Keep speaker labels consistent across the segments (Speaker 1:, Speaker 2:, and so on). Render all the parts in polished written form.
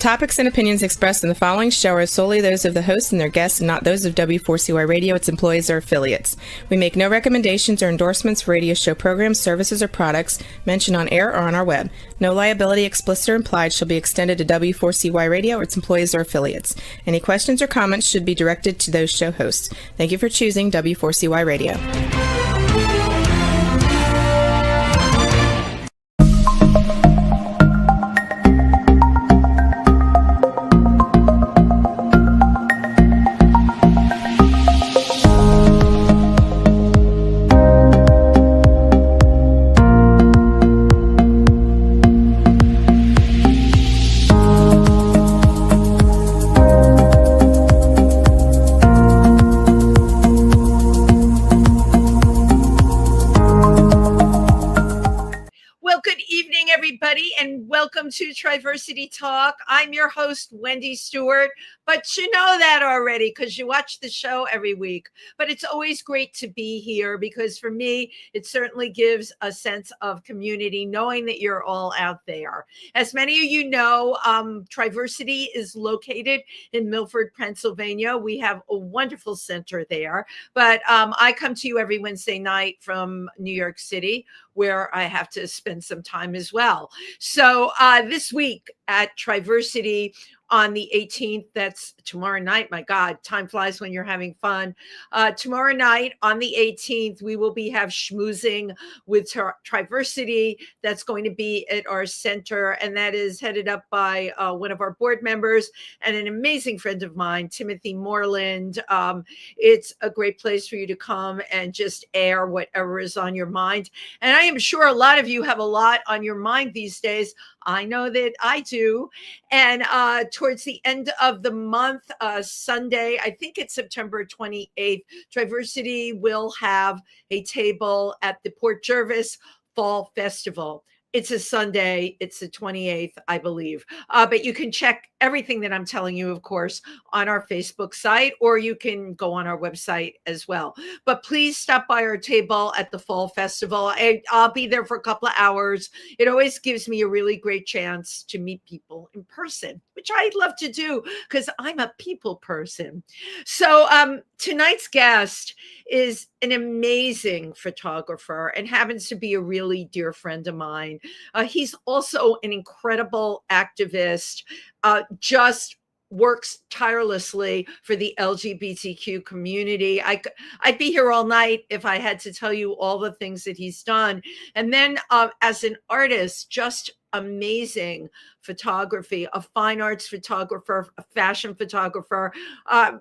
Speaker 1: topics and opinions expressed in the following show are solely those of the host and their guests and not those of W4CY Radio, its employees, or affiliates. We make no recommendations or endorsements for radio show programs, services, or products mentioned on air or on our web. No liability, explicit or implied, shall be extended to W4CY Radio or its employees or affiliates. Any questions or comments should be directed to those show hosts. Thank you for choosing W4CY Radio.
Speaker 2: And welcome to Triversity Talk. I'm your host, Wendy Stewart, but you know that already because you watch the show every week. But it's always great to be here because for me, it certainly gives a sense of community knowing that you're all out there. As many of you know, Triversity is located in Milford, Pennsylvania. We have a wonderful center there, but I come to you every Wednesday night from New York City, where I have to spend some time as well. So this week at Triversity on the 18th, that's tomorrow night. My God, time flies when you're having fun. Tomorrow night on the 18th, we will have schmoozing with Triversity. That's going to be at our center, and that is headed up by one of our board members and an amazing friend of mine, Timothy Moreland. It's a great place for you to come and just air whatever is on your mind. And I am sure a lot of you have a lot on your mind these days. I know that I do. And towards the end of the month, Sunday, I think it's September 28th, Triversity will have a table at the Port Jervis Fall Festival. It's a Sunday. It's the 28th, I believe. But you can check everything that I'm telling you, of course, on our Facebook site, or you can go on our website as well. But please stop by our table at the Fall Festival. I'll be there for a couple of hours. It always gives me a really great chance to meet people in person, which I love to do because I'm a people person. So tonight's guest is an amazing photographer and happens to be a really dear friend of mine. He's also an incredible activist, just works tirelessly for the LGBTQ community. I'd be here all night if I had to tell you all the things that he's done. And then as an artist, just amazing photography, a fine arts photographer, a fashion photographer.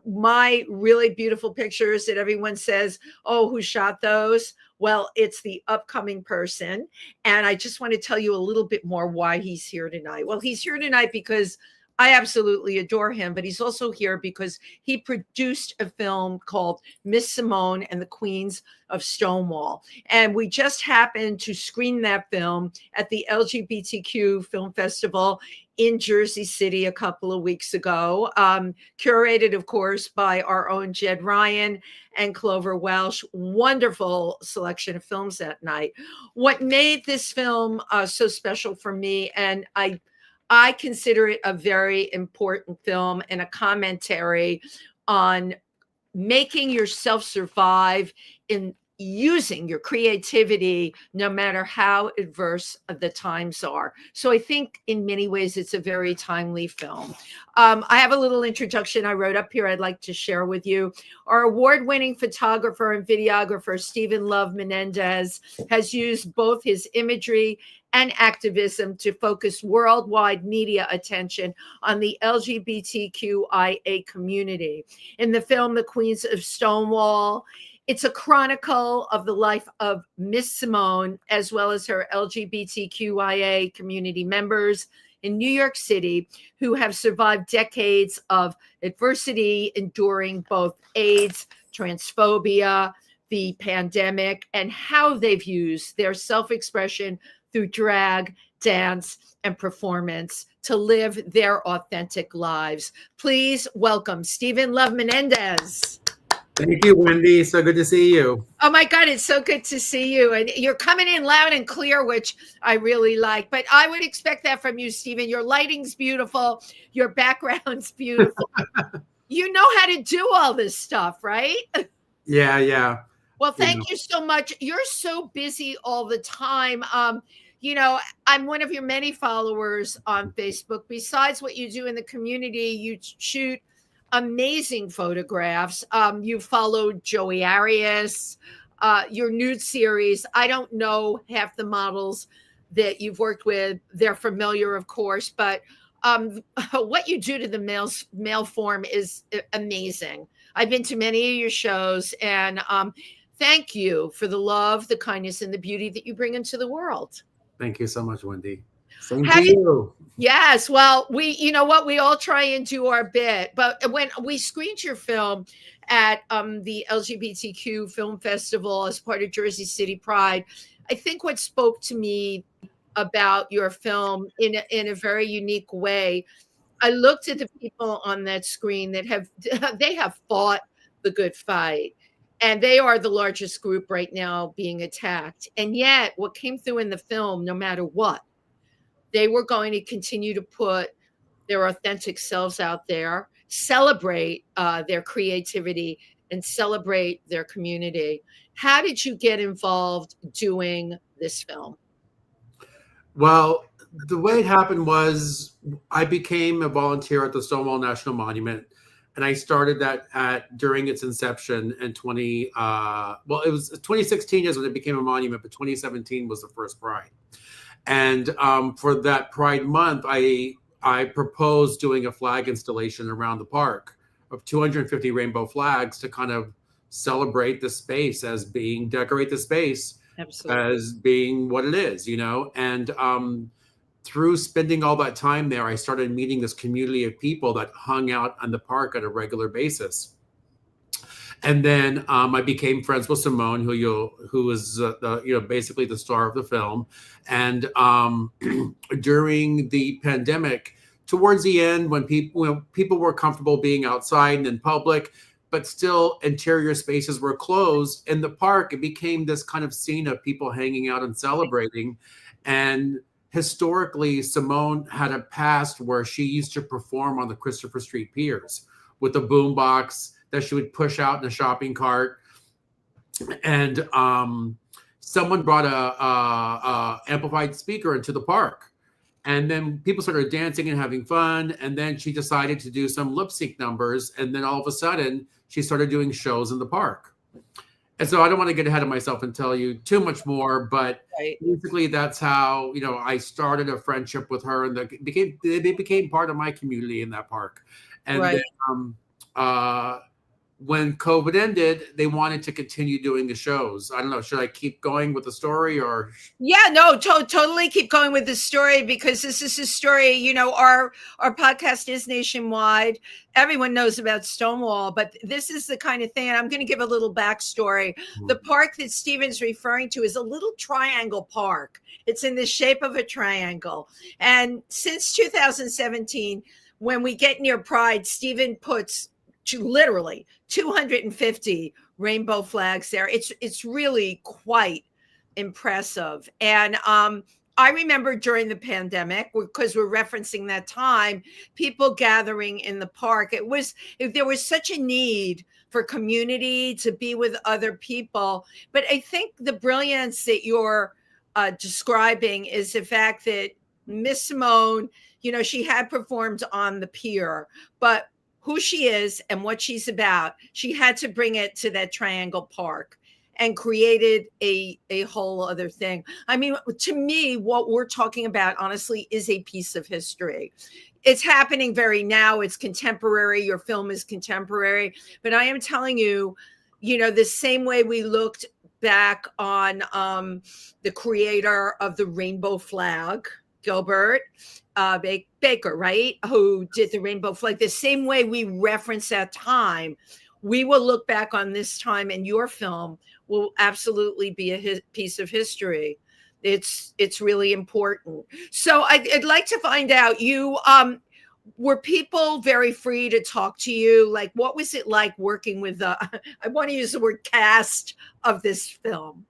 Speaker 2: My really beautiful pictures that everyone says, oh, who shot those? Well, it's the upcoming person. And I just want to tell you a little bit more why he's here tonight. Well, he's here tonight because I absolutely adore him, but he's also here because he produced a film called Miss Simone and the Queens of Stonewall. And we just happened to screen that film at the LGBTQ Film Festival in Jersey City a couple of weeks ago, curated, of course, by our own Jed Ryan and Clover Welsh. Wonderful selection of films that night. What made this film so special for me, and I consider it a very important film and a commentary on making yourself survive in using your creativity, no matter how adverse the times are. So I think in many ways, it's a very timely film. I have a little introduction I wrote up here I'd like to share with you. Our award-winning photographer and videographer, Steven Love Menendez, has used both his imagery and activism to focus worldwide media attention on the LGBTQIA community. In the film, The Queens of Stonewall, it's a chronicle of the life of Miss Simone, as well as her LGBTQIA community members in New York City who have survived decades of adversity, enduring both AIDS, transphobia, the pandemic, and how they've used their self-expression through drag, dance, and performance to live their authentic lives. Please welcome Steven Love Menendez.
Speaker 3: Thank you, Wendy. So good to see you.
Speaker 2: Oh my God, it's so good to see you. And you're coming in loud and clear, which I really like. But I would expect that from you, Steven. Your lighting's beautiful, your background's beautiful. You know how to do all this stuff, right?
Speaker 3: Yeah.
Speaker 2: Well, thank you so much. You're so busy all the time. I'm one of your many followers on Facebook. Besides what you do in the community, you shoot amazing photographs. You followed Joey Arias, your nude series. I don't know half the models that you've worked with. They're familiar, of course, but what you do to the male form is amazing. I've been to many of your shows, and thank you for the love, the kindness, and the beauty that you bring into the world.
Speaker 3: Thank you so much, Wendy. Same to you.
Speaker 2: Yes. Well, you know what? We all try and do our bit. But when we screened your film at the LGBTQ Film Festival as part of Jersey City Pride, I think what spoke to me about your film in a very unique way, I looked at the people on that screen that they have fought the good fight. And they are the largest group right now being attacked. And yet, what came through in the film, no matter what, they were going to continue to put their authentic selves out there, celebrate their creativity, and celebrate their community. How did you get involved doing this film?
Speaker 3: Well, the way it happened was I became a volunteer at the Stonewall National Monument, and I started that during its inception in it was 2016 is when it became a monument, but 2017 was the first Pride. And for that Pride Month, I proposed doing a flag installation around the park of 250 rainbow flags to kind of celebrate the space decorate the space. Absolutely. As being what it is, And through spending all that time there, I started meeting this community of people that hung out on the park on a regular basis. And then I became friends with Simone, who was basically the star of the film. And during the pandemic, towards the end, when people were comfortable being outside and in public, but still interior spaces were closed in the park, it became this kind of scene of people hanging out and celebrating. And historically, Simone had a past where she used to perform on the Christopher Street piers with a boombox that she would push out in a shopping cart. And someone brought a amplified speaker into the park. And then people started dancing and having fun. And then she decided to do some lip sync numbers. And then all of a sudden, she started doing shows in the park. And so I don't want to get ahead of myself and tell you too much more, but basically that's how, I started a friendship with her, and they became part of my community in that park. And then, when COVID ended, they wanted to continue doing the shows. I don't know. Should I keep going with the story or?
Speaker 2: Yeah, no, totally keep going with the story, because this is a story, our podcast is nationwide. Everyone knows about Stonewall, but this is the kind of thing, and I'm going to give a little backstory. Mm-hmm. The park that Steven's referring to is a little triangle park. It's in the shape of a triangle. And since 2017, when we get near Pride, Steven puts literally 250 rainbow flags there. It's really quite impressive. And I remember during the pandemic, because we're referencing that time, people gathering in the park. There was such a need for community to be with other people. But I think the brilliance that you're describing is the fact that Miss Simone, she had performed on the pier, but who she is and what she's about, she had to bring it to that triangle park and created a whole other thing. I mean, to me, what we're talking about, honestly, is a piece of history. It's happening very now. It's contemporary. Your film is contemporary. But I am telling you, the same way we looked back on the creator of the rainbow flag, Gilbert Baker, right? Who did the rainbow flag. The same way we reference that time, we will look back on this time, and your film will absolutely be a piece of history. It's really important. So I'd like to find out, were people very free to talk to you? Like, what was it like working with the, I want to use the word cast of this film?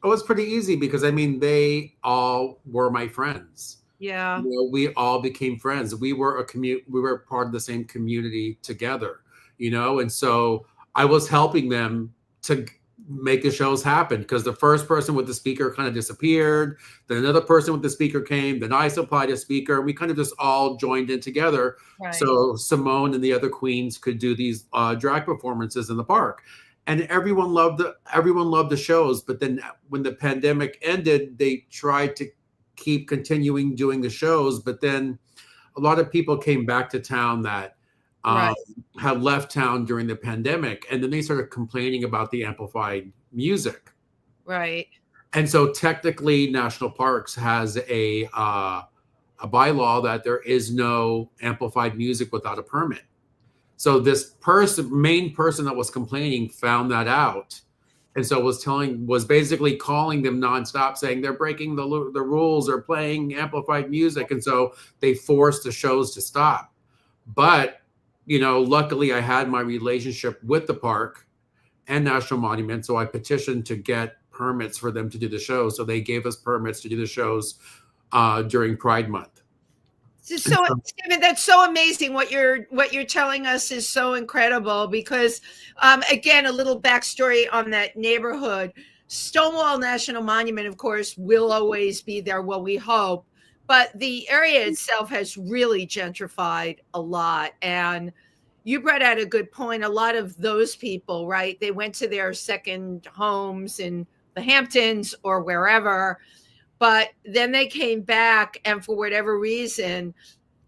Speaker 3: Oh, it's pretty easy because I mean, they all were my friends.
Speaker 2: Yeah.
Speaker 3: You know, we all became friends. We were we were part of the same community together, you know, and so I was helping them to make the shows happen because the first person with the speaker kind of disappeared. Then another person with the speaker came. Then I supplied a speaker. We kind of just all joined in together.
Speaker 2: Right.
Speaker 3: So Simone and the other queens could do these drag performances in the park. And everyone loved the shows. But then when the pandemic ended, they tried to keep continuing doing the shows, but then a lot of people came back to town that had left town during the pandemic, and then they started complaining about the amplified music.
Speaker 2: Right.
Speaker 3: And so technically National Parks has a bylaw that there is no amplified music without a permit. So this main person that was complaining found that out. And so was basically calling them nonstop, saying they're breaking the rules, they're playing amplified music. And so they forced the shows to stop. But, you know, luckily I had my relationship with the park and National Monument. So I petitioned to get permits for them to do the shows. So they gave us permits to do the shows during Pride Month.
Speaker 2: So, Steven, that's so amazing. What you're telling us is so incredible because, again, a little backstory on that neighborhood. Stonewall National Monument, of course, will always be there. Well, we hope, but the area itself has really gentrified a lot. And you brought out a good point. A lot of those people, right? They went to their second homes in the Hamptons or wherever. But then they came back, and for whatever reason,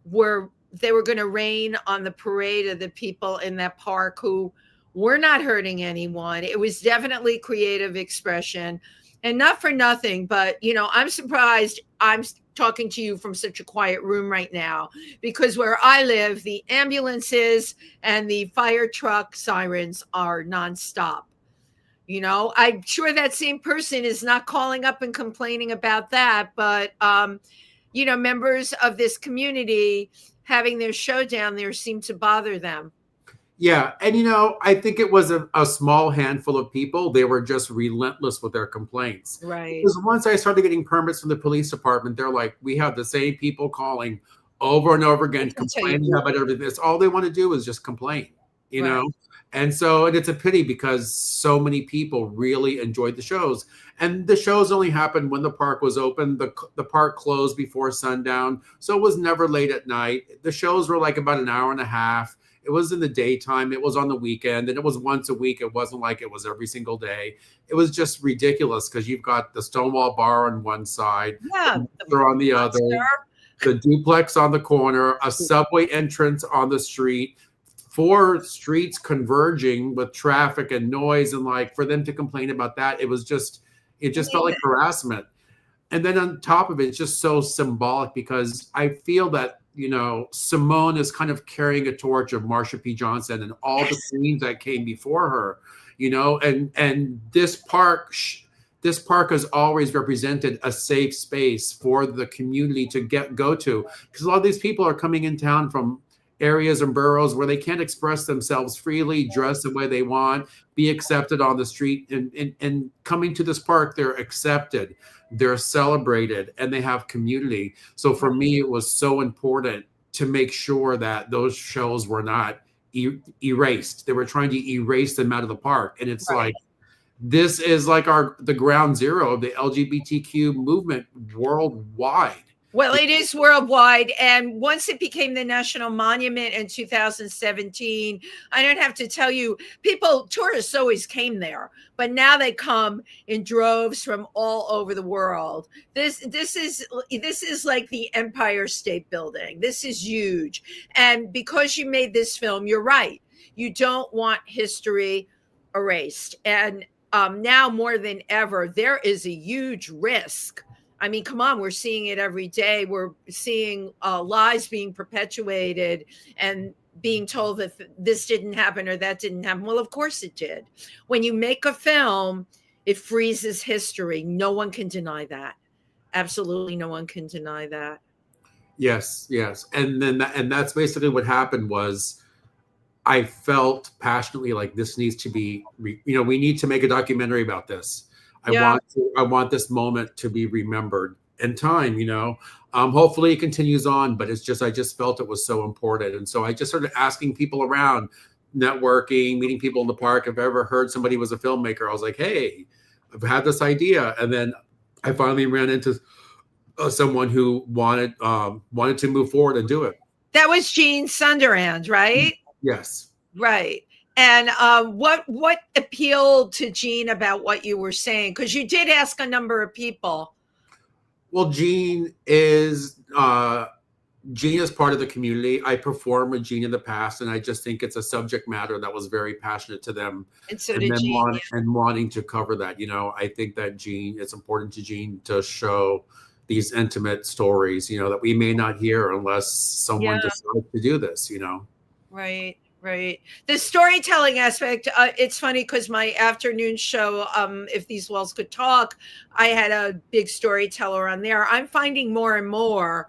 Speaker 2: they were going to rain on the parade of the people in that park who were not hurting anyone. It was definitely creative expression, and not for nothing. But you know, I'm surprised I'm talking to you from such a quiet room right now because where I live, the ambulances and the fire truck sirens are nonstop. You know, I'm sure that same person is not calling up and complaining about that. But, you know, members of this community having their show down there seemed to bother them.
Speaker 3: Yeah. And, you know, I think it was a small handful of people. They were just relentless with their complaints.
Speaker 2: Right.
Speaker 3: Because once I started getting permits from the police department, they're like, we have the same people calling over and over again, complaining about everything. That's all they want to do is just complain, you know? And so it's a pity because so many people really enjoyed the shows. And the shows only happened when the park was open. The park closed before sundown. So it was never late at night. The shows were like about an hour and a half. It was in the daytime. It was on the weekend. And it was once a week. It wasn't like it was every single day. It was just ridiculous because you've got the Stonewall Bar on one side.
Speaker 2: Yeah.
Speaker 3: They're on the other. The duplex on the corner. A subway entrance on the street. 4 streets converging with traffic and noise, and like for them to complain about that, it just felt like harassment. And then on top of it, it's just so symbolic because I feel that, you know, Simone is kind of carrying a torch of Marsha P. Johnson and all the queens that came before her, you know, and this park has always represented a safe space for the community to go to, because a lot of these people are coming in town from areas and boroughs where they can't express themselves freely, dress the way they want, be accepted on the street. And coming to this park, they're accepted, they're celebrated, and they have community. So for me, it was so important to make sure that those shows were not erased. They were trying to erase them out of the park. And it's like, this is like the ground zero of the LGBTQ movement worldwide.
Speaker 2: Well, it is worldwide. And once it became the National Monument in 2017, I don't have to tell you, tourists always came there, but now they come in droves from all over the world. This is like the Empire State Building. This is huge. And because you made this film, you're right. You don't want history erased. And now more than ever, there is a huge risk. I mean, come on, we're seeing it every day. We're seeing lies being perpetuated and being told that this didn't happen or that didn't happen. Well, of course it did. When you make a film, it freezes history. No one can deny that. Absolutely no one can deny that.
Speaker 3: Yes, yes. And then and that's basically what happened was I felt passionately like this needs to be, we need to make a documentary about this.
Speaker 2: Yeah.
Speaker 3: I want this moment to be remembered in time, hopefully it continues on, but I just felt it was so important. And so I just started asking people around, networking, meeting people in the park. If I ever heard somebody was a filmmaker, I was like, hey, I've had this idea. And then I finally ran into someone who wanted to move forward and do it.
Speaker 2: That was Gene Sunderland, right?
Speaker 3: Yes.
Speaker 2: Right. And what appealed to Gene about what you were saying? Because you did ask a number of people.
Speaker 3: Well, Gene is part of the community. I performed with Gene in the past, and I just think it's a subject matter that was very passionate to them.
Speaker 2: And so did Gene.
Speaker 3: And wanting to cover that. I think that it's important to Gene to show these intimate stories, that we may not hear unless someone decides to do this,
Speaker 2: Right. Right. The storytelling aspect, it's funny because my afternoon show, If These Walls Could Talk, I had a big storyteller on there. I'm finding more and more,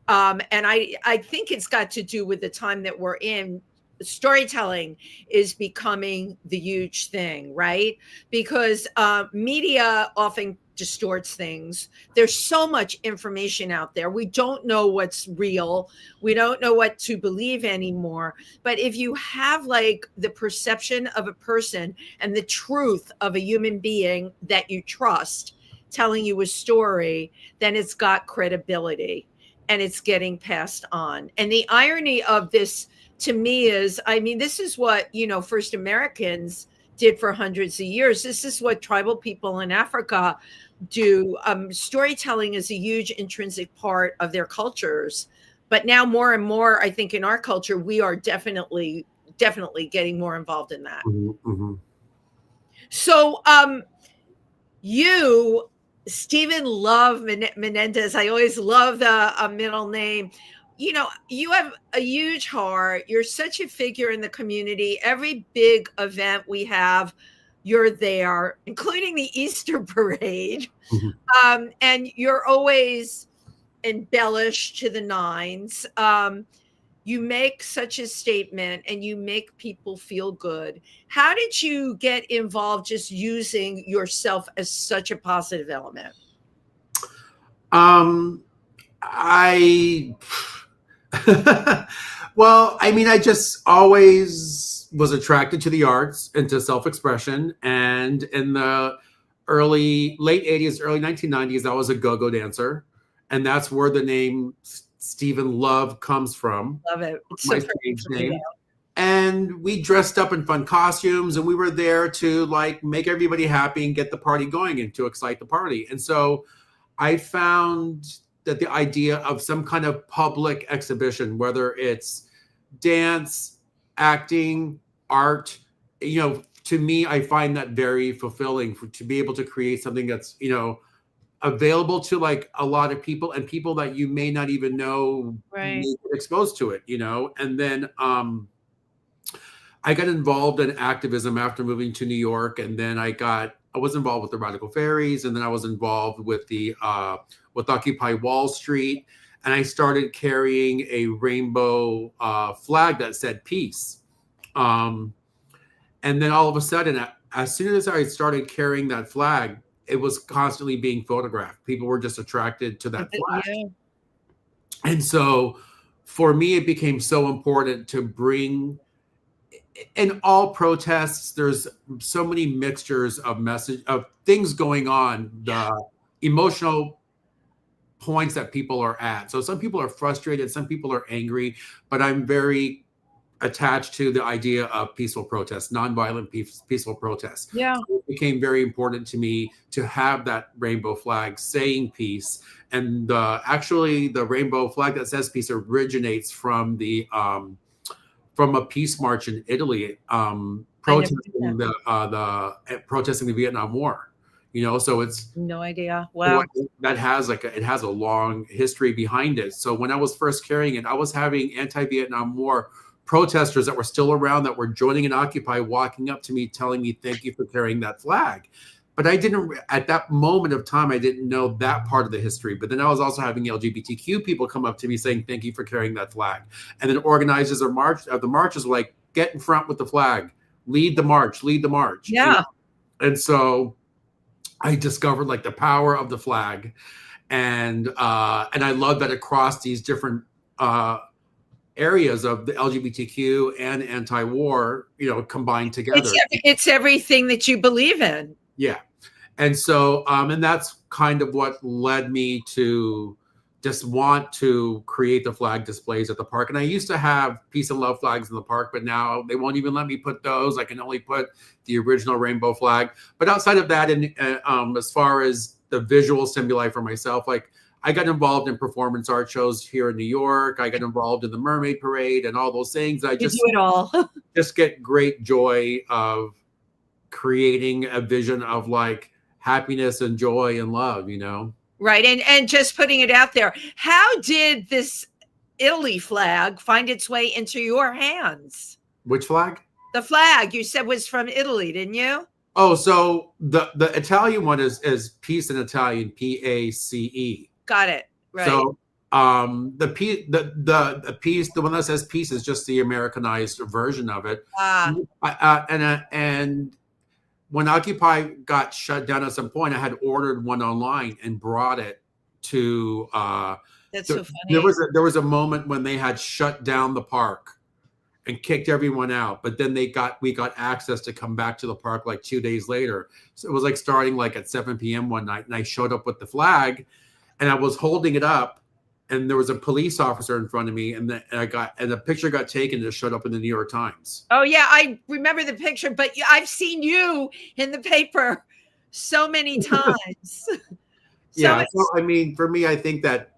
Speaker 2: and I think it's got to do with the time that we're in. Storytelling is becoming the huge thing, right? Because media often distorts things. There's so much information out there. We don't know what's real. We don't know what to believe anymore. But if you have like the perception of a person and the truth of a human being that you trust telling you a story, then it's got credibility and it's getting passed on. And the irony of this to me is, this is what, first Americans did for hundreds of years. This is what tribal people in Africa do. Storytelling is a huge intrinsic part of their cultures. But now more and more, I think in our culture, we are definitely getting more involved in that.
Speaker 3: Mm-hmm, mm-hmm.
Speaker 2: So you, Steven Love Menendez, I always love the middle name. You have a huge heart. You're such a figure in the community. Every big event we have, you're there, including the Easter parade. Mm-hmm. And you're always embellished to the nines. You make such a statement and you make people feel good. How did you get involved just using yourself as such a positive element?
Speaker 3: Well, I just always was attracted to the arts and to self-expression. And in the late 80s, early 1990s, I was a go-go dancer. And that's where the name Steven Love comes from.
Speaker 2: Love it. It's
Speaker 3: my stage name. And we dressed up in fun costumes and we were there to make everybody happy and get the party going and to excite the party. And so I found that the idea of some kind of public exhibition, whether it's dance, acting, art, to me, I find that very fulfilling to be able to create something that's, available to a lot of people and people that you may not even know
Speaker 2: right.
Speaker 3: may get exposed to it, And then I got involved in activism after moving to New York. And then I was involved with the Radical Fairies. And then I was involved with with Occupy Wall Street. And I started carrying a rainbow flag that said peace. And then all of a sudden, as soon as I started carrying that flag, it was constantly being photographed. People were just attracted to that flag. Yeah. And so for me, it became so important to bring, in all protests, there's so many mixtures of things going on, the emotional points that people are at. So some people are frustrated, some people are angry, but I'm very attached to the idea of peaceful protest, nonviolent peaceful protest.
Speaker 2: Yeah.
Speaker 3: So it became very important to me to have that rainbow flag saying peace. And actually the rainbow flag that says peace originates from from a peace march in Italy, protesting protesting the Vietnam War. So it's
Speaker 2: no idea. Wow.
Speaker 3: That has it has a long history behind it. So when I was first carrying it, I was having anti-Vietnam War protesters that were still around that were joining in Occupy walking up to me telling me thank you for carrying that flag. but I didn't, at that moment of time, I didn't know that part of the history. But then I was also having LGBTQ people come up to me saying, thank you for carrying that flag. And then organizers of the marches were like, get in front with the flag, lead the march, lead the march.
Speaker 2: Yeah.
Speaker 3: And so I discovered like the power of the flag. And I love that across these different areas of the LGBTQ and anti-war, combined together.
Speaker 2: It's everything that you believe in.
Speaker 3: Yeah. And so, and that's kind of what led me to just want to create the flag displays at the park. And I used to have peace and love flags in the park, but now they won't even let me put those. I can only put the original rainbow flag. But outside of that, and as far as the visual stimuli for myself, like I got involved in performance art shows here in New York. I got involved in the Mermaid Parade and all those things. I just
Speaker 2: do it all.
Speaker 3: just get great joy of creating a vision of like happiness and joy and love,
Speaker 2: Right. And just putting it out there. How did this Italy flag find its way into your hands?
Speaker 3: Which flag?
Speaker 2: The flag you said was from Italy, didn't you?
Speaker 3: Oh, so the Italian one is peace in Italian, PACE.
Speaker 2: Got it. Right.
Speaker 3: So the piece, the one that says peace, is just the Americanized version of it. And when Occupy got shut down at some point, I had ordered one online and brought it to.
Speaker 2: That's so funny.
Speaker 3: There was a moment when they had shut down the park and kicked everyone out, but then we got access to come back to the park like 2 days later. So it was like starting like at 7 p.m. one night, and I showed up with the flag. And I was holding it up, and there was a police officer in front of me, and the picture got taken and it showed up in the New York Times.
Speaker 2: Oh yeah, I remember the picture, but I've seen you in the paper so many times.
Speaker 3: So I mean, for me, I think that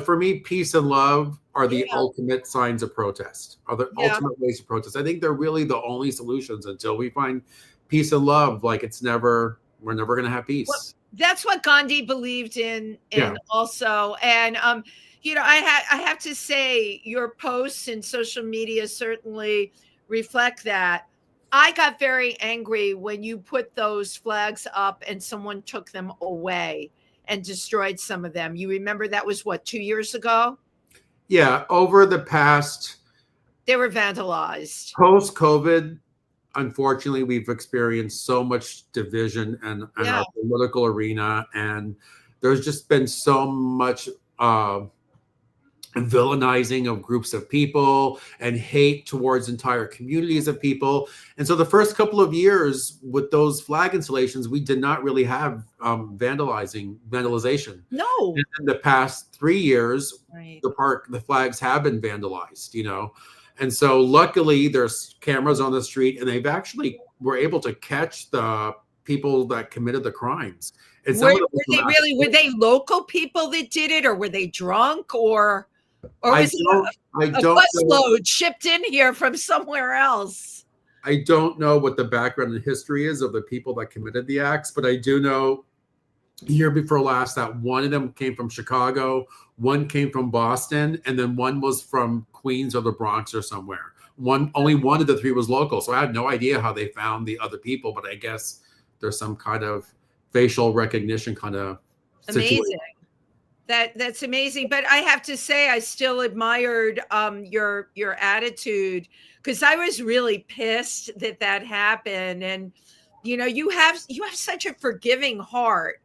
Speaker 3: for me, peace and love are the ultimate signs of protest, are the ultimate ways to protest. I think they're really the only solutions until we find peace and love. Like we're never going to have peace.
Speaker 2: Well, that's what Gandhi believed in also. And, I have to say your posts and social media certainly reflect that. I got very angry when you put those flags up and someone took them away and destroyed some of them. You remember that was 2 years ago?
Speaker 3: Yeah. Over the past.
Speaker 2: They were vandalized.
Speaker 3: Post-COVID. Unfortunately, we've experienced so much division in our political arena, and there's just been so much villainizing of groups of people and hate towards entire communities of people. And so the first couple of years with those flag installations, we did not really have vandalization.
Speaker 2: No.
Speaker 3: In the past 3 years, the flags have been vandalized, And so luckily there's cameras on the street, and they've actually were able to catch the people that committed the crimes. And
Speaker 2: were they local people that did it, or were they drunk, or was it a busload shipped in here from somewhere else?
Speaker 3: I don't know what the background and history is of the people that committed the acts, but I do know year before last that one of them came from Chicago, one came from Boston, and then one was from Queens or the Bronx or somewhere. Only one of the three was local. So I had no idea how they found the other people, but I guess there's some kind of facial recognition kind of situation.
Speaker 2: Amazing. That's amazing. But I have to say, I still admired your attitude, because I was really pissed that happened. And you have such a forgiving heart,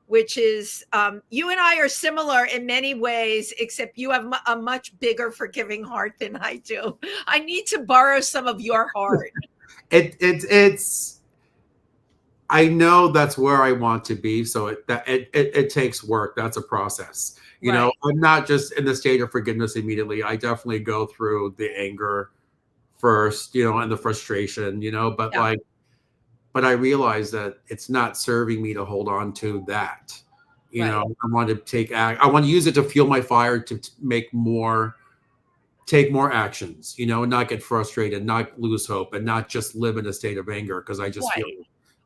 Speaker 2: which is you and I are similar in many ways, except you have a much bigger forgiving heart than I do. I need to borrow some of your heart.
Speaker 3: It's I know that's where I want to be. So it takes work. That's a process. I'm not just in the state of forgiveness immediately. I definitely go through the anger first, and the frustration, but I realize that it's not serving me to hold on to that. I want to I want to use it to fuel my fire to take more actions, and not get frustrated, not lose hope, and not just live in a state of anger, because I just feel.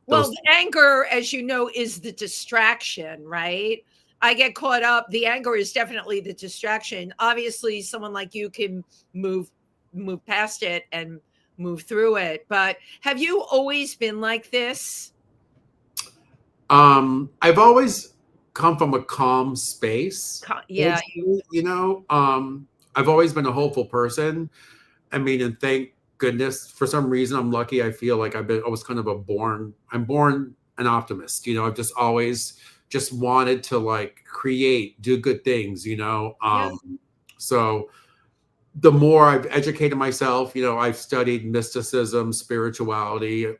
Speaker 2: Well, anger, as you know, is the distraction, right? I get caught up. The anger is definitely the distraction. Obviously, someone like you can move past it and move through it. But have you always been like this?
Speaker 3: I've always come from a calm space.
Speaker 2: Yeah.
Speaker 3: I've always been a hopeful person. I mean, and thank goodness for some reason I'm lucky. I feel like I was kind of I'm born an optimist. I've just always just wanted to like create, do good things.
Speaker 2: Yeah.
Speaker 3: So the more I've educated myself, I've studied mysticism, spirituality,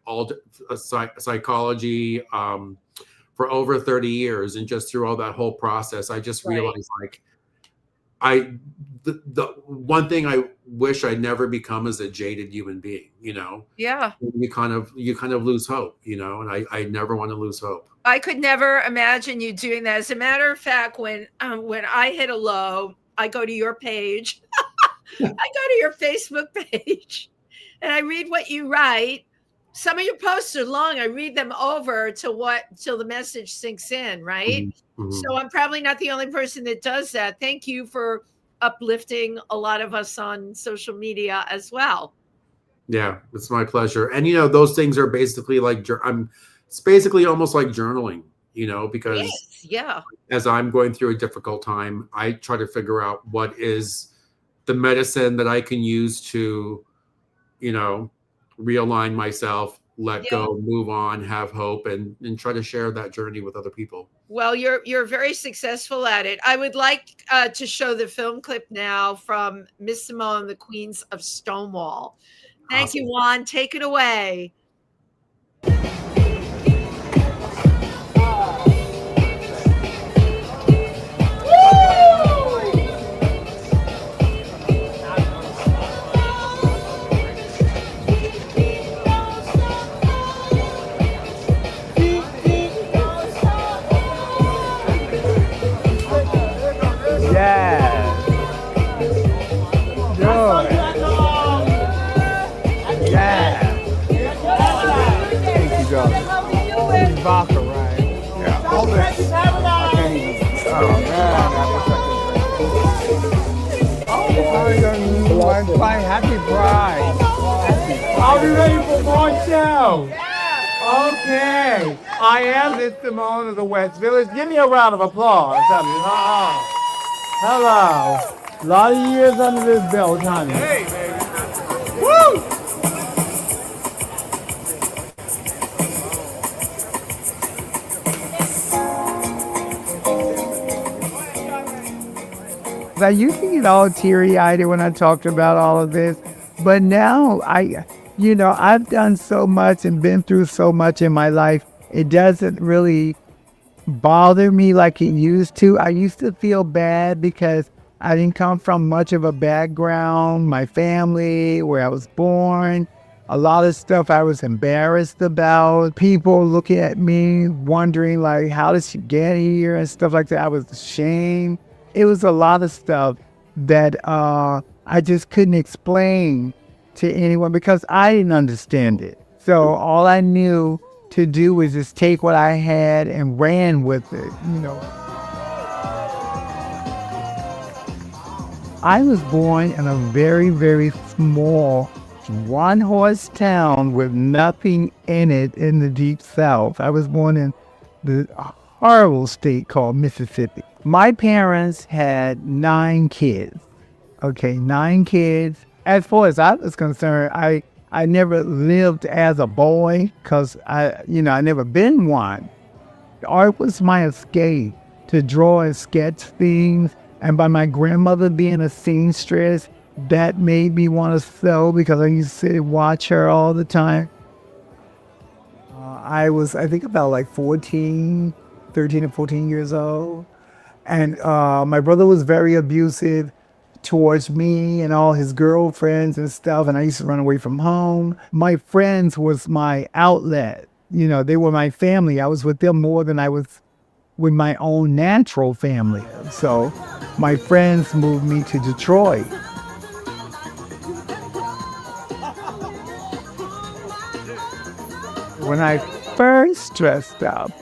Speaker 3: psychology for over 30 years, and just through all that whole process, I just realized like the one thing I wish I never become is a jaded human being,
Speaker 2: Yeah.
Speaker 3: You kind of lose hope, and I never want to lose hope.
Speaker 2: I could never imagine you doing that. As a matter of fact, when I hit a low, I go to your page. I go to your Facebook page and I read what you write. Some of your posts are long. I read them over till the message sinks in, right?
Speaker 3: Mm-hmm.
Speaker 2: So I'm probably not the only person that does that. Thank you for uplifting a lot of us on social media as well.
Speaker 3: Yeah, it's my pleasure. And those things are basically like it's basically almost like journaling, because as I'm going through a difficult time, I try to figure out what is the medicine that I can use to, realign myself, let go, move on, have hope, and try to share that journey with other people.
Speaker 2: Well, you're very successful at it. I would like to show the film clip now from Miss Simone, the Queens of Stonewall. Thank you, Juan. Take it away.
Speaker 4: Vodka, right? Yeah. All this. I can't even. Oh, man. Happy Pride. Are we ready for more show? Yeah. Okay. I am Miss Simone of the West Village. Give me a round of applause. Hello. A lot of years under this belt, honey. Hey, baby. Woo! I used to get all teary-eyed when I talked about all of this, but now I've done so much and been through so much in my life. It doesn't really bother me like it used to. I used to feel bad because I didn't come from much of a background. My family, where I was born, a lot of stuff I was embarrassed about. People looking at me, wondering like, how did she get here and stuff like that. I was ashamed. It was a lot of stuff that I just couldn't explain to anyone because I didn't understand it. So all I knew to do was just take what I had and ran with it, I was born in a very, very small one-horse town with nothing in it in the Deep South. I was born in the horrible state called Mississippi. My parents had 9 kids. Okay, 9 kids. As far as I was concerned, I never lived as a boy because I never been one. Art was my escape to draw and sketch things. And by my grandmother being a seamstress, that made me want to sew because I used to sit and watch her all the time. I think about like 13 or 14 years old. And my brother was very abusive towards me and all his girlfriends and stuff. And I used to run away from home. My friends was my outlet. They were my family. I was with them more than I was with my own natural family. So my friends moved me to Detroit. When I first dressed up,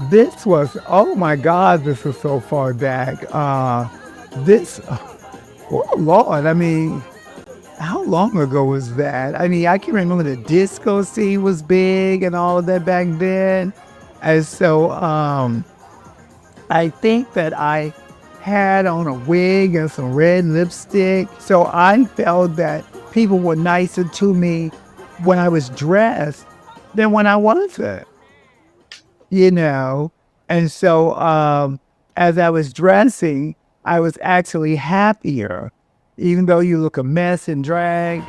Speaker 4: this was, oh my God, this is so far back. Oh Lord, I mean, how long ago was that? I mean, I can remember the disco scene was big and all of that back then. And so I think that I had on a wig and some red lipstick. So I felt that people were nicer to me when I was dressed than when I wasn't, you know? And so as I was dressing, I was actually happier, even though you look a mess in drag.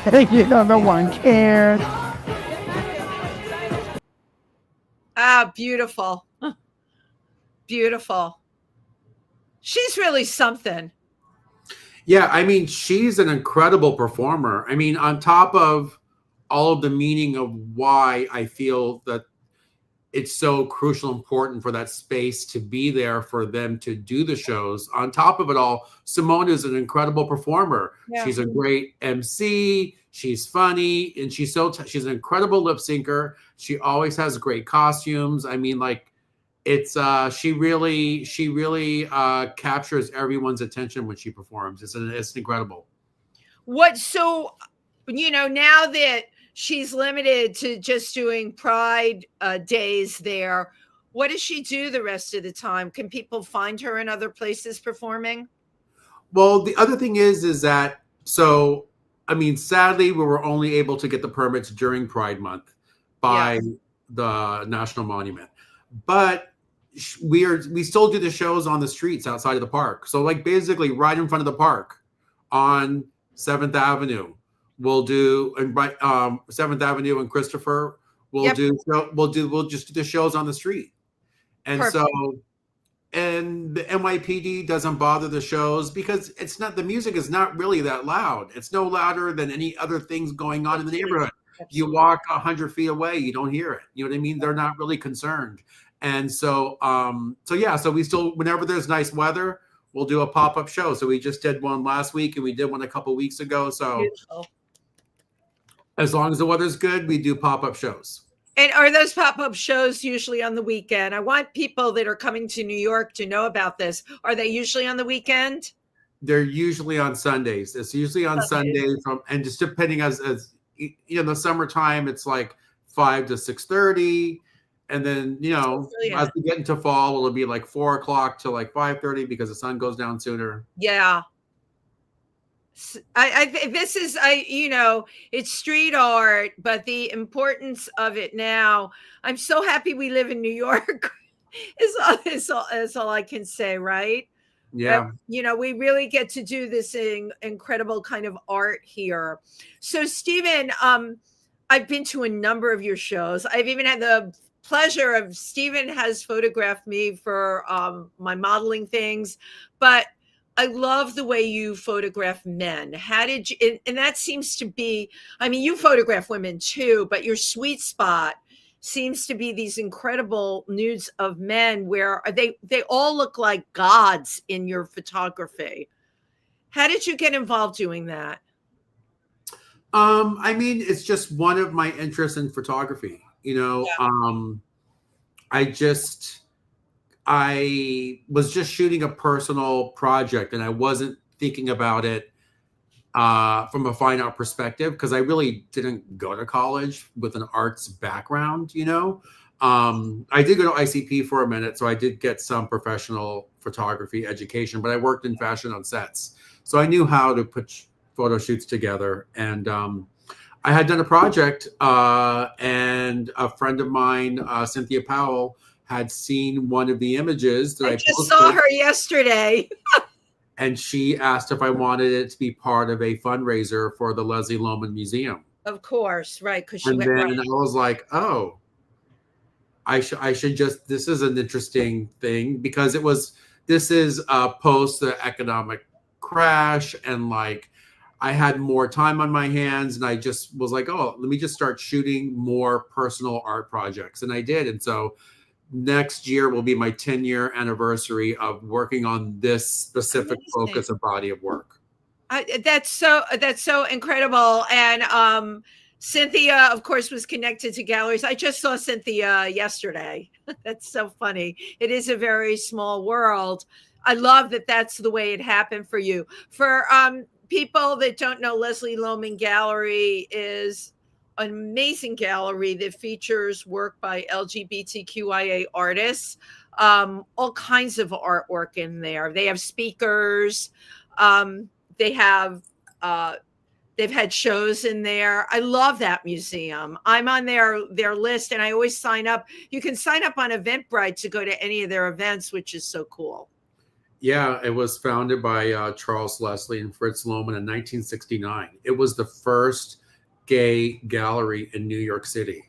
Speaker 4: No one cared.
Speaker 2: Ah, beautiful. Beautiful. She's really something.
Speaker 3: Yeah, I mean, she's an incredible performer. I mean, on top of all of the meaning of why I feel that it's so crucial, important for that space to be there for them to do the shows. On top of it all, Simone is an incredible performer.
Speaker 2: Yeah.
Speaker 3: She's a great MC. She's funny, and she's she's an incredible lip syncer. She always has great costumes. I mean, like, it's she really captures everyone's attention when she performs. It's incredible.
Speaker 2: So now that she's limited to just doing Pride days there, what does she do the rest of the time? Can people find her in other places performing?
Speaker 3: Well, the other thing is that, so I mean, sadly, we were only able to get the permits during Pride Month by the National Monument, but we still do the shows on the streets outside of the park. So, like, basically right in front of the park on 7th Avenue, we'll do, and right 7th Avenue and Christopher, we'll just do the shows on the street. And
Speaker 2: Perfect.
Speaker 3: so, and the NYPD doesn't bother the shows because it's not, the music is not really that loud. It's no louder than any other things going on in the neighborhood. You walk 100 feet away, you don't hear it. You know what I mean? They're not really concerned. And so, so we still, whenever there's nice weather, we'll do a pop-up show. So we just did one last week and we did one a couple weeks ago. So
Speaker 2: beautiful.
Speaker 3: As long as the weather's good, we do pop-up shows.
Speaker 2: And are those pop-up shows usually on the weekend? I want people that are coming to New York to know about this. Are they usually on the weekend?
Speaker 3: They're usually on Sundays. It's usually on Sundays and just depending as the summertime, it's like 5 to 6:30. And then, as we get into fall, it'll be like 4 o'clock to like 5:30 because the sun goes down sooner.
Speaker 2: Yeah. It's street art, but the importance of it now, I'm so happy we live in New York is all I can say, right?
Speaker 3: Yeah.
Speaker 2: We really get to do this incredible kind of art here. So, Steven, I've been to a number of your shows. I've even had the pleasure of, Steven has photographed me for my modeling things, but I love the way you photograph men. How did you, and that seems to be, I mean, you photograph women too, but your sweet spot seems to be these incredible nudes of men where they all look like gods in your photography. How did you get involved doing that?
Speaker 3: I mean, it's just one of my interests in photography, I was just shooting a personal project and I wasn't thinking about it from a fine art perspective because I really didn't go to college with an arts background, I did go to ICP for a minute, so I did get some professional photography education, but I worked in fashion on sets. So I knew how to put photo shoots together. And I had done a project and a friend of mine, Cynthia Powell, had seen one of the images that I
Speaker 2: just saw her yesterday.
Speaker 3: And she asked if I wanted it to be part of a fundraiser for the Leslie Lohman Museum.
Speaker 2: Of course, right? Because
Speaker 3: I was like, oh, I should just. This is an interesting thing because this is post the economic crash, and like I had more time on my hands, and I just was like, oh, let me just start shooting more personal art projects, and I did, and so. Next year will be my 10-year anniversary of working on this specific focus of body of work.
Speaker 2: That's so incredible. And Cynthia, of course, was connected to galleries. I just saw Cynthia yesterday. That's so funny. It is a very small world. I love that that's the way it happened for you. For people that don't know, Leslie Lohman Gallery is an amazing gallery that features work by LGBTQIA artists, all kinds of artwork in there. They have speakers. They have they've had shows in there. I love that museum. I'm on their list, and I always sign up. You can sign up on Eventbrite to go to any of their events, which is so cool.
Speaker 3: Yeah, it was founded by Charles Leslie and Fritz Lohman in 1969. It was the first gay gallery in New York City.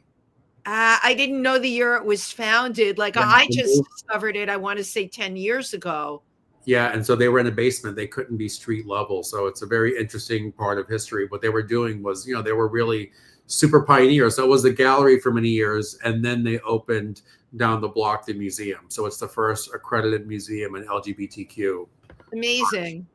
Speaker 2: I didn't know the year it was founded. Like,
Speaker 3: Yeah.
Speaker 2: I just discovered it, I want to say 10 years ago.
Speaker 3: Yeah, and so they were in a basement. They couldn't be street level. So it's a very interesting part of history. What they were doing was, you know, they were really super pioneers. So it was the gallery for many years, and then they opened down the block the museum. So it's the first accredited museum in LGBTQ.
Speaker 2: Amazing.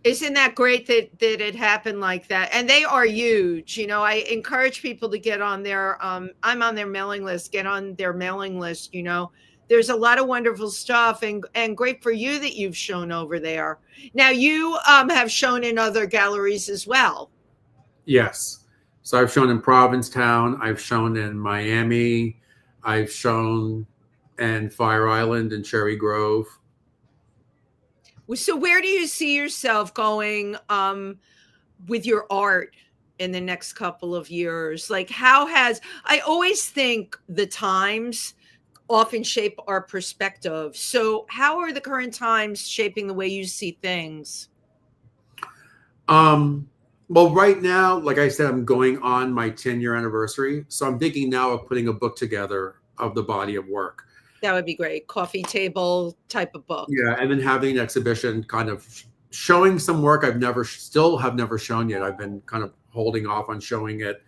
Speaker 2: Isn't that great that it happened like that? And they are huge. You know, I encourage people to get on their, I'm on their mailing list, get on their mailing list. You know, there's a lot of wonderful stuff, and great for you that you've shown over there. Now you have shown in other galleries as well.
Speaker 3: Yes. So I've shown in Provincetown. I've shown in Miami. I've shown in Fire Island and Cherry Grove.
Speaker 2: So where do you see yourself going with your art in the next couple of years? Like, I always think the times often shape our perspective. So how are the current times shaping the way you see things?
Speaker 3: Well, right now, like I said, I'm going on my 10-year anniversary. So I'm thinking now of putting a book together of the body of work.
Speaker 2: That would be great. Coffee table type of book.
Speaker 3: Yeah, and then having an exhibition kind of showing some work still have never shown yet. I've been kind of holding off on showing it.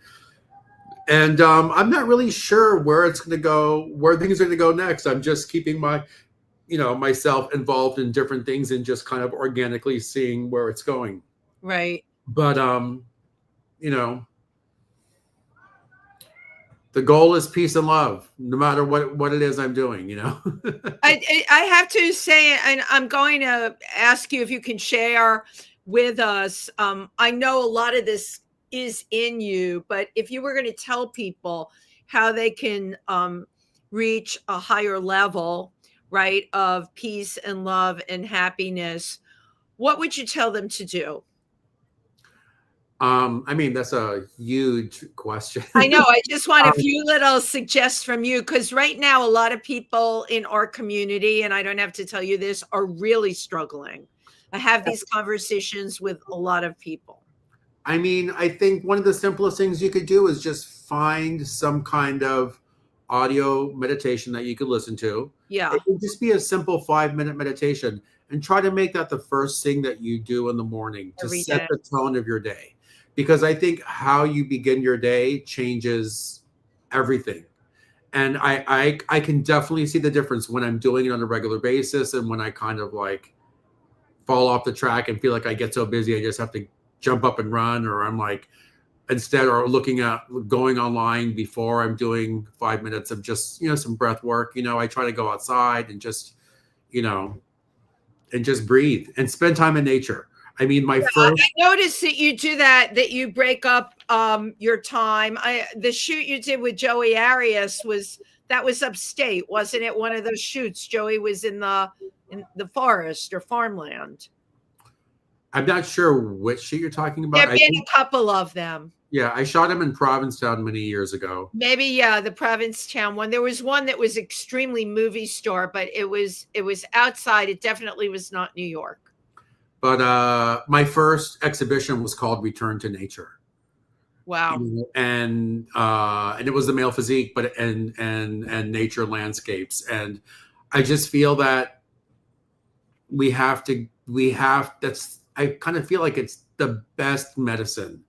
Speaker 3: And I'm not really sure where it's going to go, where things are going to go next. I'm just keeping myself involved in different things and just kind of organically seeing where it's going.
Speaker 2: Right.
Speaker 3: But, the goal is peace and love, no matter what it is I'm doing, you know.
Speaker 2: I have to say, and I'm going to ask you if you can share with us. I know a lot of this is in you, but if you were going to tell people how they can reach a higher level, right, of peace and love and happiness, what would you tell them to do?
Speaker 3: I mean, that's a huge question.
Speaker 2: I know. I just want a few little suggestions from you, because right now a lot of people in our community, and I don't have to tell you this, are really struggling. I have these conversations with a lot of people.
Speaker 3: I mean, I think one of the simplest things you could do is just find some kind of audio meditation that you could listen to.
Speaker 2: Yeah.
Speaker 3: It would just be a simple 5-minute meditation, and try to make that the first thing that you do in the morning to set the tone of your day. Because I think how you begin your day changes everything. And I can definitely see the difference when I'm doing it on a regular basis, and when I kind of like fall off the track and feel like I get so busy I just have to jump up and run, or I'm like going online before I'm doing 5 minutes of just, some breath work. I try to go outside and just, and just breathe and spend time in nature. I mean, I
Speaker 2: noticed that you do that you break up your time. The shoot you did with Joey Arias was upstate, wasn't it? One of those shoots. Joey was in the forest or farmland.
Speaker 3: I'm not sure which shoot you're talking about.
Speaker 2: There have been a couple of them. Yeah,
Speaker 3: I shot him in Provincetown many years ago.
Speaker 2: Maybe, yeah, the Provincetown one. There was one that was extremely movie star, but it was outside. It definitely was not New York.
Speaker 3: But my first exhibition was called Return to Nature.
Speaker 2: Wow.
Speaker 3: And it was the male physique, but and nature landscapes. And I just feel that I kind of feel like it's the best medicine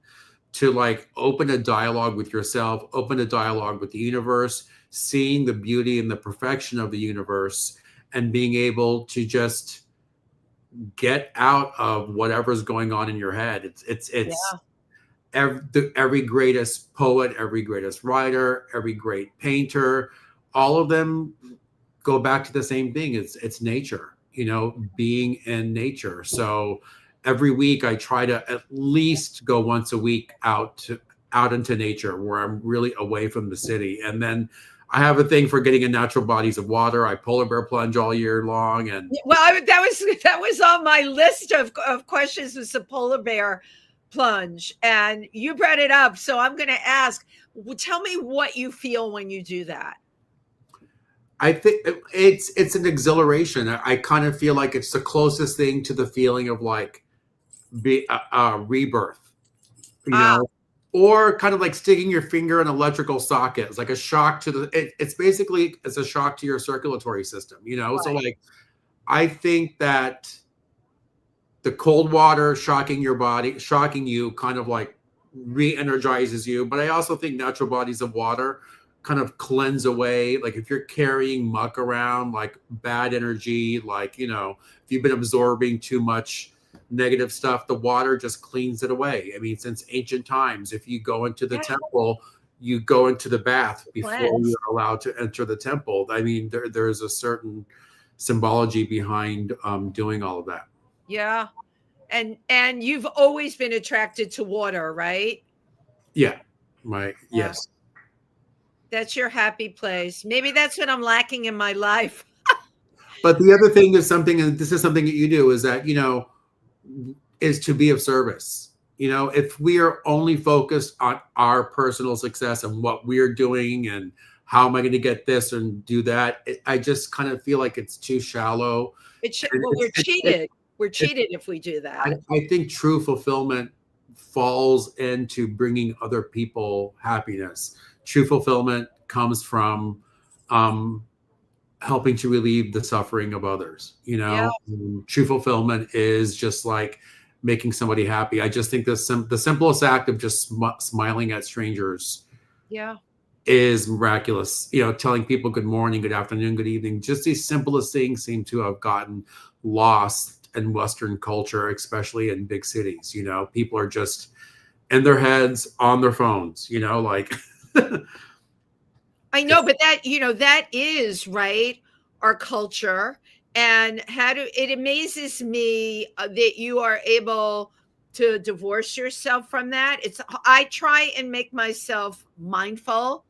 Speaker 3: to like open a dialogue with yourself, open a dialogue with the universe, seeing the beauty and the perfection of the universe, and being able to just get out of whatever's going on in your head. Every greatest poet, every greatest writer, every great painter, all of them go back to the same thing. It's nature, being in nature. So every week I try to at least go once a week out out into nature where I'm really away from the city. And then I have a thing for getting in natural bodies of water. I polar bear plunge all year long. And
Speaker 2: Well, that was on my list of questions, was the polar bear plunge, and you brought it up. So I'm going to ask, tell me what you feel when you do that.
Speaker 3: I think it's an exhilaration. I kind of feel like it's the closest thing to the feeling of like rebirth, you know, or kind of like sticking your finger in an electrical socket. It's like a shock to the. It's a shock to your circulatory system, you know. Right. So like, I think that the cold water shocking your body, shocking you, kind of like re-energizes you. But I also think natural bodies of water kind of cleanse away, like if you're carrying muck around, like bad energy, like, you know, if you've been absorbing too much negative stuff, the water just cleans it away. I mean, since ancient times, if you go into the temple, you go into the bath before you're allowed to enter the temple. I mean, there's a certain symbology behind doing all of that.
Speaker 2: Yeah. And you've always been attracted to water, right?
Speaker 3: Yeah. Yes.
Speaker 2: That's your happy place. Maybe that's what I'm lacking in my life.
Speaker 3: But the other thing is something, and this is something that you do, is that, you know, is to be of service. You know, if we are only focused on our personal success and what we're doing and how am I going to get this and do that, I just kind of feel like it's too shallow.
Speaker 2: We're cheated. We're cheated if we do that.
Speaker 3: I think true fulfillment falls into bringing other people happiness. True fulfillment comes from helping to relieve the suffering of others. You know, true fulfillment is just like making somebody happy. I just think the simplest act of just smiling at strangers is miraculous. You know, telling people good morning, good afternoon, good evening. Just these simplest things seem to have gotten lost in Western culture, especially in big cities. You know, people are just in their heads on their phones, you know, like
Speaker 2: I know, but that, you know, that is right, our culture. And it amazes me that you are able to divorce yourself from that. I try and make myself mindful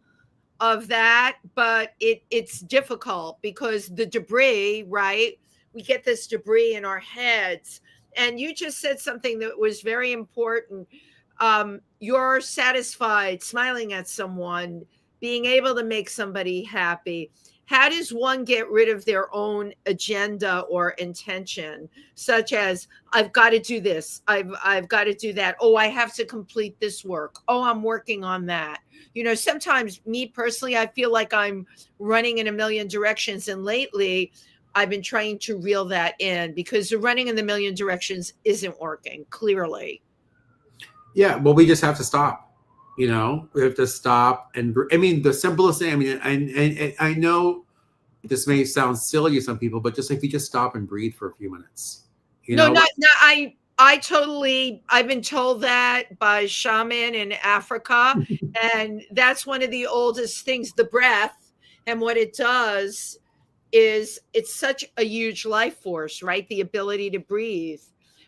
Speaker 2: of that, but it's difficult because the debris, right? We get this debris in our heads. And you just said something that was very important. You're satisfied smiling at someone, being able to make somebody happy. How does one get rid of their own agenda or intention, such as, I've got to do this, I've got to do that, oh, I have to complete this work, oh, I'm working on that. You know, sometimes me personally, I feel like I'm running in a million directions, and lately I've been trying to reel that in because the running in the million directions isn't working, clearly.
Speaker 3: Yeah, well, we just have to stop. You know, we have to stop. And I mean, the simplest thing, I mean, I know this may sound silly to some people, but just if you just stop and breathe for a few minutes.
Speaker 2: I've been told that by shaman in Africa. And that's one of the oldest things, the breath. And what it does is it's such a huge life force, right? The ability to breathe.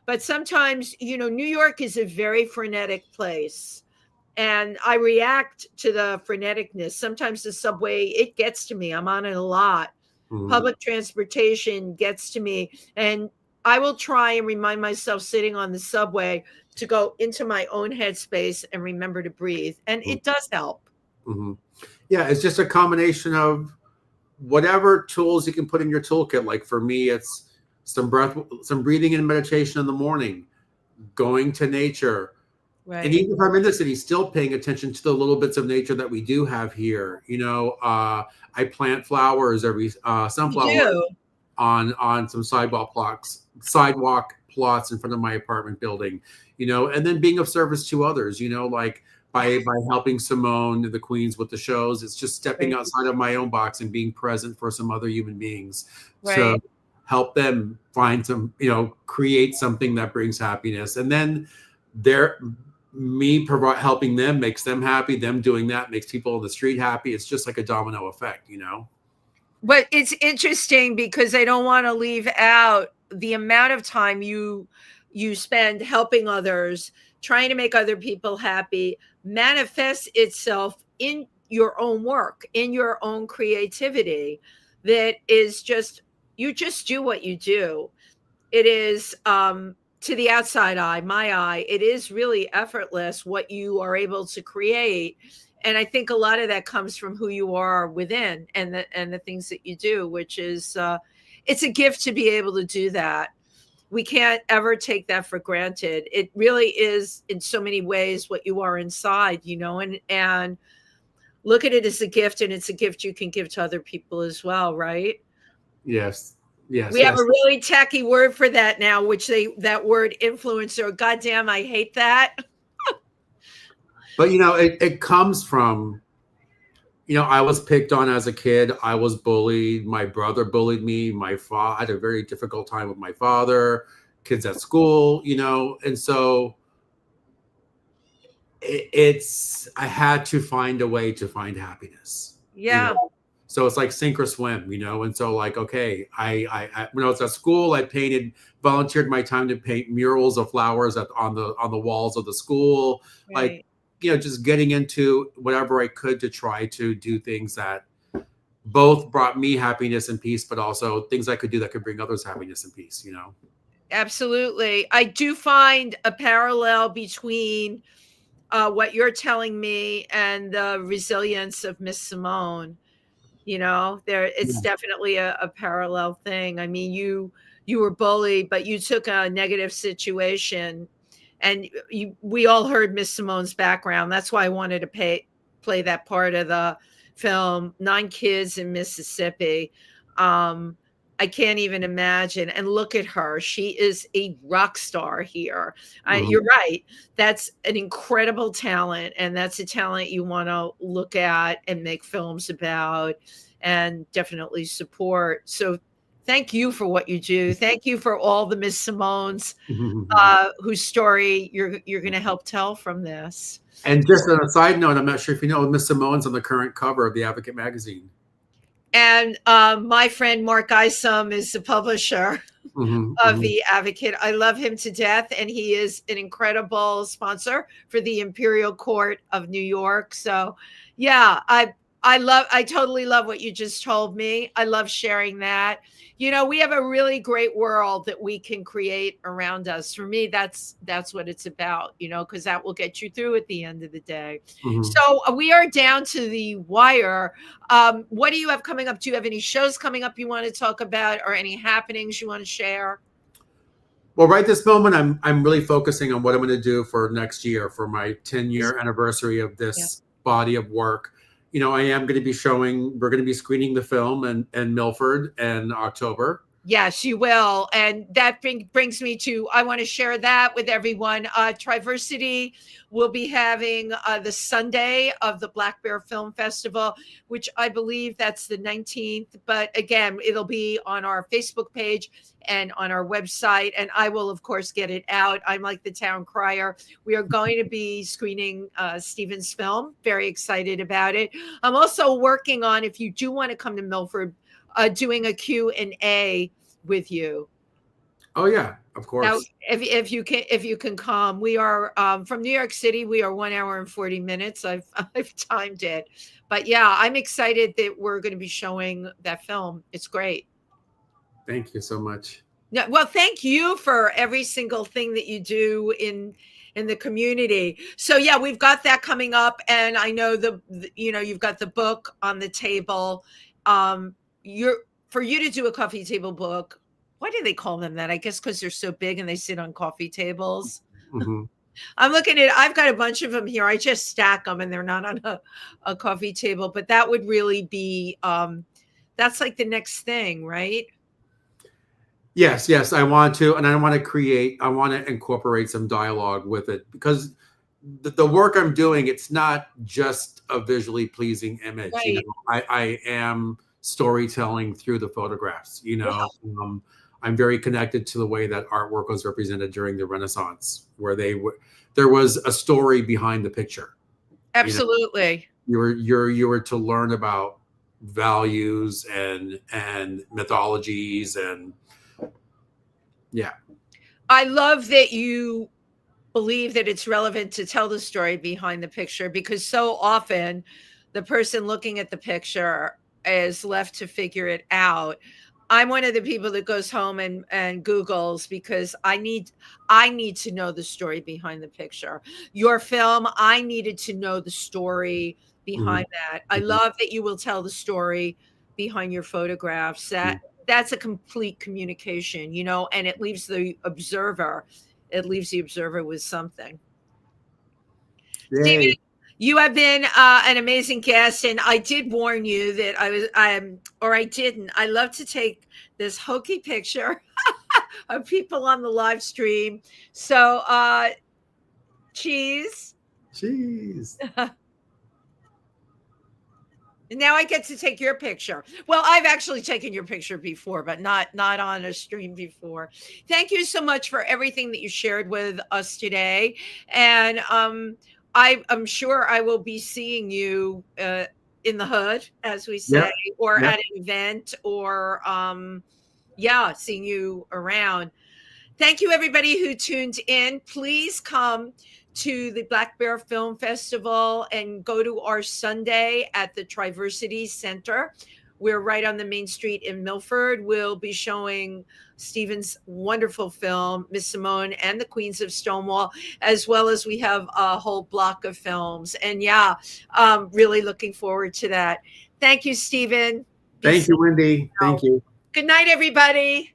Speaker 2: But sometimes, you know, New York is a very frenetic place. And I react to the freneticness. Sometimes the subway, it gets to me. I'm on it a lot. Mm-hmm. Public transportation gets to me. And I will try and remind myself sitting on the subway to go into my own headspace and remember to breathe. And it does help.
Speaker 3: Mm-hmm. Yeah, it's just a combination of whatever tools you can put in your toolkit. Like for me, it's some breathing and meditation in the morning, going to nature. Right. And even if I'm in the city, still paying attention to the little bits of nature that we do have here. You know, I plant flowers sunflowers on some sidewalk plots in front of my apartment building. You know, and then being of service to others. You know, like by helping Simone and the Queens with the shows, it's just stepping outside of my own box and being present for some other human beings. Right. So help them find create something that brings happiness, and then helping them makes them happy. Them doing that makes people on the street happy. It's just like a domino effect, you know?
Speaker 2: But it's interesting because I don't want to leave out the amount of time you spend helping others trying to make other people happy manifests itself in your own work, in your own creativity. That is just, you just do what you do. It is, to the outside eye, my eye, it is really effortless what you are able to create. And I think a lot of that comes from who you are within, and the things that you do, which is, it's a gift to be able to do that. We can't ever take that for granted. It really is in so many ways what you are inside, and look at it as a gift, and it's a gift you can give to other people as well, right?
Speaker 3: Yes. Yes.
Speaker 2: We have a really tacky word for that now, which that word influencer. Goddamn, I hate that.
Speaker 3: But it comes from, I was picked on as a kid. I was bullied. My brother bullied me. I had a very difficult time with my father, kids at school, and so I had to find a way to find happiness.
Speaker 2: Yeah.
Speaker 3: So it's like sink or swim, and so like, okay, I when I was at school, I volunteered my time to paint murals of flowers on the walls of the school.
Speaker 2: Right.
Speaker 3: Like, just getting into whatever I could to try to do things that both brought me happiness and peace, but also things I could do that could bring others happiness and peace,
Speaker 2: Absolutely. I do find a parallel between what you're telling me and the resilience of Miss Simone. It's definitely a parallel thing. I mean, you were bullied, but you took a negative situation, and we all heard Miss Simone's background. That's why I wanted to play that part of the film, 9 kids in Mississippi. I can't even imagine. And look at her. She is a rock star here. You're right. That's an incredible talent. And that's a talent you want to look at and make films about and definitely support. So thank you for what you do. Thank you for all the Miss Simones whose story you're going to help tell from this.
Speaker 3: And just on a side note, I'm not sure if you know, Miss Simone's on the current cover of the Advocate magazine.
Speaker 2: And my friend Mark Isom is the publisher of the Advocate. I love him to death, and he is an incredible sponsor for the Imperial Court of New York. So, yeah, I totally love what you just told me. I love sharing that. We have a really great world that we can create around us. For me, that's what it's about, because that will get you through at the end of the day. So we are down to the wire. What do you have coming up? Do you have any shows coming up you want to talk about, or any happenings you want to share?
Speaker 3: Well, right this moment, I'm really focusing on what I'm going to do for next year for my 10-year anniversary of this body of work. We're going to be screening the film in Milford in October.
Speaker 2: Yes, you will. And that brings me to, I want to share that with everyone. Triversity will be having the Sunday of the Black Bear Film Festival, which I believe that's the 19th. But again, it'll be on our Facebook page and on our website. And I will, of course, get it out. I'm like the town crier. We are going to be screening Steven's film. Very excited about it. I'm also working on, if you do want to come to Milford, doing a Q&A with you.
Speaker 3: Oh yeah, of course.
Speaker 2: Now, if you can come, we are from New York City. We are 1 hour and 40 minutes. I've timed it, but yeah, I'm excited that we're going to be showing that film. It's great.
Speaker 3: Thank you so much.
Speaker 2: Yeah, well, thank you for every single thing that you do in the community. So yeah, we've got that coming up, and I know you've got the book on the table. For you to do a coffee table book, why do they call them that? I guess because they're so big and they sit on coffee tables. I'm looking at, I've got a bunch of them here. I just stack them and they're not on a coffee table, but that would really be, that's like the next thing, right?
Speaker 3: Yes, I want to, and I want to incorporate some dialogue with it, because the work I'm doing, it's not just a visually pleasing image.
Speaker 2: Right.
Speaker 3: I am storytelling through the photographs. I'm very connected to the way that artwork was represented during the Renaissance, where there was a story behind the picture.
Speaker 2: Absolutely.
Speaker 3: You were to learn about values and mythologies, and yeah.
Speaker 2: I love that you believe that it's relevant to tell the story behind the picture, because so often the person looking at the picture is left to figure it out. I'm one of the people that goes home and Googles, because I need to know the story behind the picture. Your film, I needed to know the story behind that. I love that you will tell the story behind your photographs. That's a complete communication, you know, and it leaves the observer with something. Steven,
Speaker 3: Yay.
Speaker 2: you have been an amazing guest, and I did warn you that I didn't. I love to take this hokey picture of people on the live stream. So, cheese.
Speaker 3: Jeez.
Speaker 2: Now I get to take your picture. Well, I've actually taken your picture before, but not on a stream before. Thank you so much for everything that you shared with us today. And I'm sure I will be seeing you in the hood, as we say, or at an event, or seeing you around. Thank you, everybody who tuned in. Please come to the Black Bear Film Festival and go to our Sunday at the Triversity Center. We're right on the main street in Milford. We'll be showing Steven's wonderful film, Miss Simone and the Queens of Stonewall, as well as we have a whole block of films. And really looking forward to that. Thank you, Steven.
Speaker 3: Thank you, Wendy. Thank you.
Speaker 2: Good night, everybody.